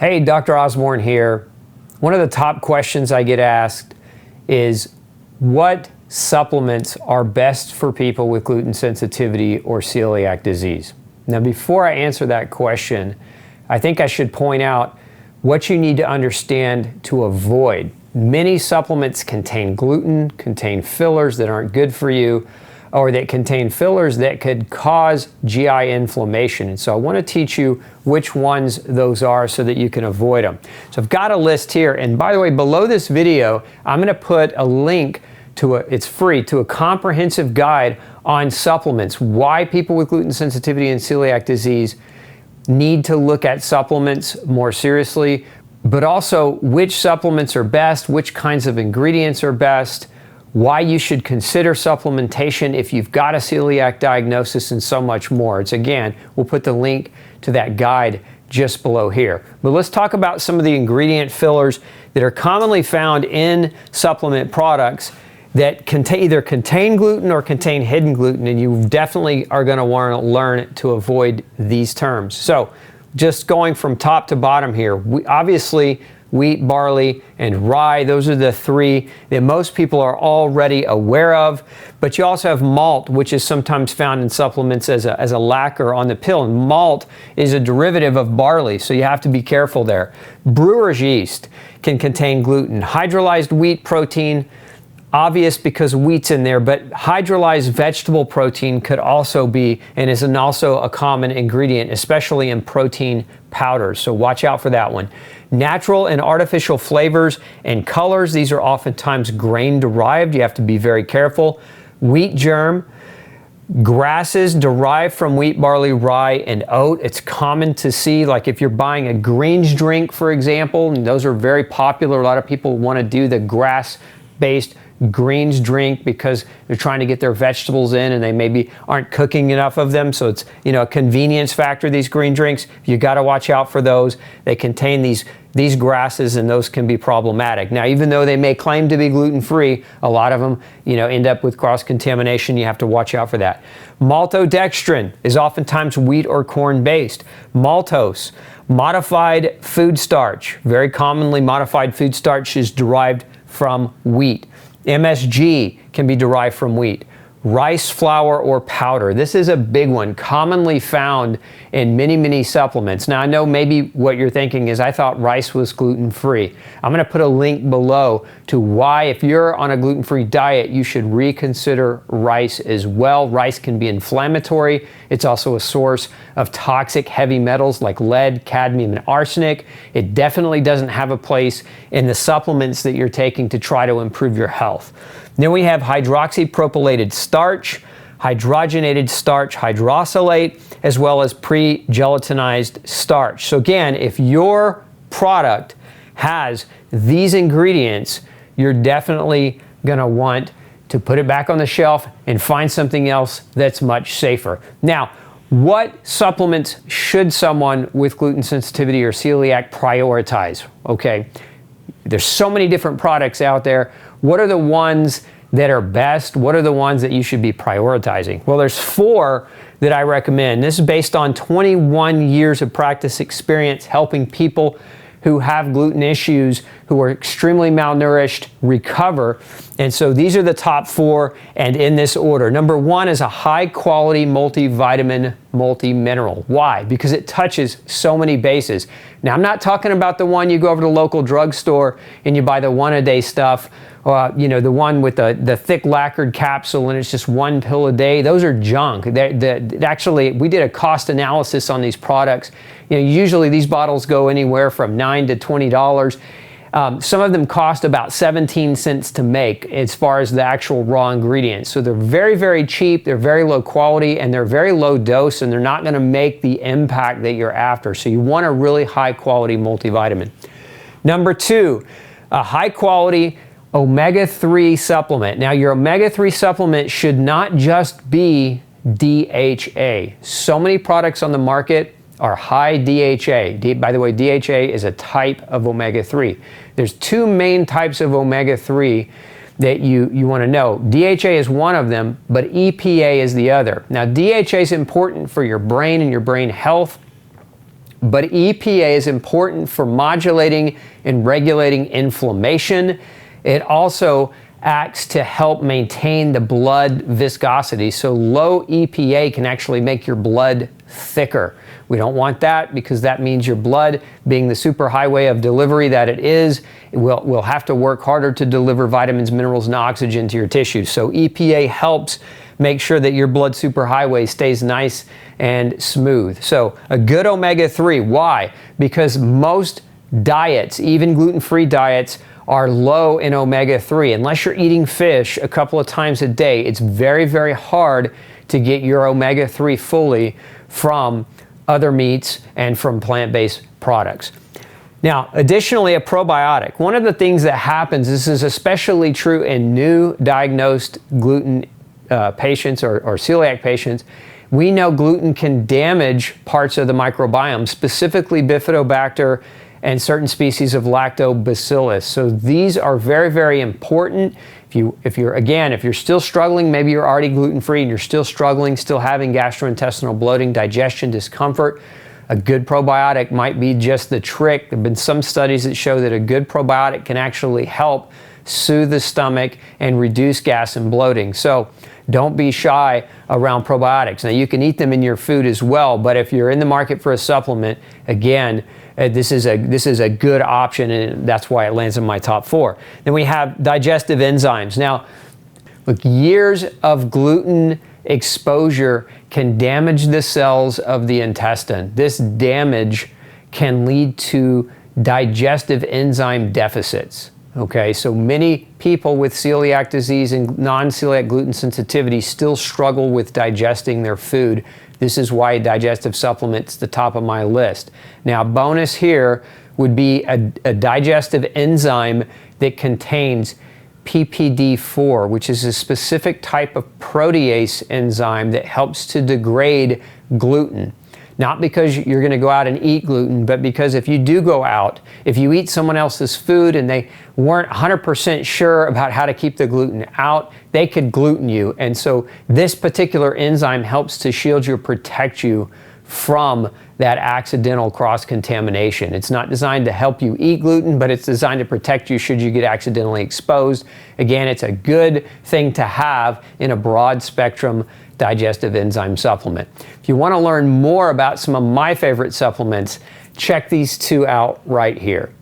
Hey, Dr. Osborne here. One of the top questions I get asked is, what supplements are best for people with gluten sensitivity or celiac disease? Now, before I answer that question, I think I should point out what you need to understand to avoid. Many supplements contain gluten, contain fillers that aren't good for you, or that contain fillers that could cause GI inflammation. And so I want to teach you which ones those are so that you can avoid them. So I've got a list here, and by the way, below this video, I'm going to put a link to it's free, to a comprehensive guide on supplements, why people with gluten sensitivity and celiac disease need to look at supplements more seriously, but also which supplements are best, which kinds of ingredients are best, why you should consider supplementation if you've got a celiac diagnosis, and so much more. It's, again, we'll put the link to that guide just below here. But let's talk about some of the ingredient fillers that are commonly found in supplement products that either contain gluten or contain hidden gluten, and you definitely are going to want to learn to avoid these terms. So just going from top to bottom here, obviously wheat, barley, and rye, those are the three that most people are already aware of. But you also have malt, which is sometimes found in supplements as a lacquer on the pill. And malt is a derivative of barley, so you have to be careful there. Brewer's yeast can contain gluten. Hydrolyzed wheat protein, obvious because wheat's in there, but hydrolyzed vegetable protein could also be, and is also a common ingredient, especially in protein powders, so watch out for that one. Natural and artificial flavors and colors, these are oftentimes grain derived, you have to be very careful. Wheat germ, grasses derived from wheat, barley, rye, and oat. It's common to see, like if you're buying a greens drink, for example, and those are very popular. A lot of people want to do the grass-based greens drink because they're trying to get their vegetables in and they maybe aren't cooking enough of them. So it's, a convenience factor, these green drinks. You got to watch out for those. They contain these grasses, and those can be problematic. Now, even though they may claim to be gluten-free, a lot of them, end up with cross-contamination. You have to watch out for that. Maltodextrin is oftentimes wheat or corn-based. Maltose, modified food starch. Very commonly, modified food starch is derived from wheat. MSG can be derived from wheat. Rice flour or powder. This is a big one, commonly found in many, many supplements. Now, I know maybe what you're thinking is, I thought rice was gluten-free. I'm going to put a link below to why, if you're on a gluten-free diet, you should reconsider rice as well. Rice can be inflammatory. It's also a source of toxic heavy metals like lead, cadmium, and arsenic. It definitely doesn't have a place in the supplements that you're taking to try to improve your health. Then we have hydroxypropylated starch, hydrogenated starch hydrosylate, as well as pre-gelatinized starch. So again, if your product has these ingredients, you're definitely going to want to put it back on the shelf and find something else that's much safer. Now, what supplements should someone with gluten sensitivity or celiac prioritize? Okay, there's so many different products out there. What are the ones that are best? What are the ones that you should be prioritizing? Well, there's 4 that I recommend. This is based on 21 years of practice experience helping people who have gluten issues, who are extremely malnourished, recover. And so these are the top 4, and in this order. Number 1 is a high-quality multivitamin, multi-mineral. Why? Because it touches so many bases. Now, I'm not talking about the one you go over to the local drugstore and you buy the one-a-day stuff, the one with the thick lacquered capsule and it's just 1 pill a day. Those are junk. Actually, we did a cost analysis on these products. Usually these bottles go anywhere from $9 to $20. Some of them cost about 17 cents to make as far as the actual raw ingredients. So they're very, very cheap, they're very low quality, and they're very low dose, and they're not going to make the impact that you're after. So you want a really high quality multivitamin. Number 2, a high quality omega-3 supplement. Now, your omega-3 supplement should not just be DHA. So many products on the market are high DHA. By the way, DHA is a type of omega-3. There's 2 main types of omega-3 that you want to know. DHA is one of them, but EPA is the other. Now, DHA is important for your brain and your brain health. but EPA is important for modulating and regulating inflammation. It also acts to help maintain the blood viscosity. So low EPA can actually make your blood thicker. We don't want that because that means your blood, being the superhighway of delivery that it is, will have to work harder to deliver vitamins, minerals, and oxygen to your tissues. So EPA helps make sure that your blood superhighway stays nice and smooth. So a good omega-3, why? Because most diets, even gluten-free diets, are low in omega-3. Unless you're eating fish a couple of times a day, it's very, very hard to get your omega-3 fully from other meats and from plant-based products. Now, additionally, a probiotic. One of the things that happens, this is especially true in new diagnosed gluten patients or celiac patients, we know gluten can damage parts of the microbiome, specifically Bifidobacter and certain species of lactobacillus. So these are very, very important. If you're still struggling, maybe you're already gluten-free and you're still struggling, still having gastrointestinal bloating, digestion discomfort, a good probiotic might be just the trick. There have been some studies that show that a good probiotic can actually help soothe the stomach and reduce gas and bloating. So don't be shy around probiotics. Now, you can eat them in your food as well, but if you're in the market for a supplement, again, this is a good option, and that's why it lands in my top 4. Then we have digestive enzymes. Now, look, years of gluten exposure can damage the cells of the intestine. This damage can lead to digestive enzyme deficits. Okay, so many people with celiac disease and non-celiac gluten sensitivity still struggle with digesting their food. This is why digestive supplement's the top of my list. Now, bonus here would be a digestive enzyme that contains PPD4, which is a specific type of protease enzyme that helps to degrade gluten. Not because you're going to go out and eat gluten, but because if you do go out, if you eat someone else's food and they weren't 100% sure about how to keep the gluten out, they could gluten you. And so this particular enzyme helps to shield you, protect you from that accidental cross-contamination. It's not designed to help you eat gluten, but it's designed to protect you should you get accidentally exposed. Again, it's a good thing to have in a broad spectrum digestive enzyme supplement. If you want to learn more about some of my favorite supplements, check these 2 out right here.